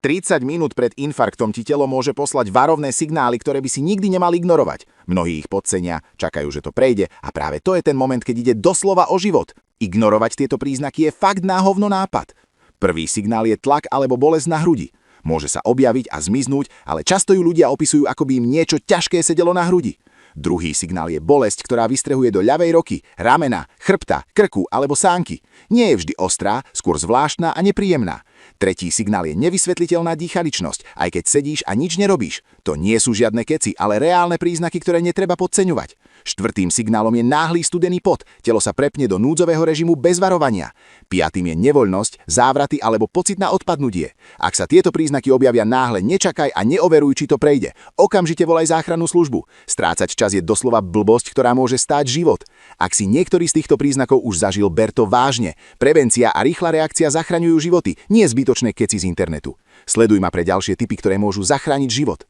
30 minút pred infarktom ti telo môže poslať varovné signály, ktoré by si nikdy nemal ignorovať. Mnohí ich podcenia, čakajú, že to prejde a práve to je ten moment, keď ide doslova o život. Ignorovať tieto príznaky je fakt na hovno nápad. Prvý signál je tlak alebo bolesť na hrudi. Môže sa objaviť a zmiznúť, ale často ju ľudia opisujú, ako by im niečo ťažké sedelo na hrudi. Druhý signál je bolesť, ktorá vystrehuje do ľavej roky, ramena, chrbta, krku alebo sánky. Nie je vždy ostrá, skôr zvláštna a nepríjemná. Tretí signál je nevysvetliteľná dýchaličnosť, aj keď sedíš a nič nerobíš. To nie sú žiadne keci, ale reálne príznaky, ktoré netreba podceňovať. Štvrtým signálom je náhly studený pot, telo sa prepne do núdzového režimu bez varovania. Piatým je nevoľnosť, závraty alebo pocit na odpadnutie. Ak sa tieto príznaky objavia náhle, nečakaj a neoveruj, či to prejde. Okamžite volaj záchrannú službu. Strácať čas je doslova blbosť, ktorá môže stáť život. Ak si niektorý z týchto príznakov už zažil, ber to vážne. Prevencia a rýchla reakcia zachraňujú životy, nie zbytočné keci z internetu. Sleduj ma pre ďalšie tipy, ktoré môžu zachrániť život.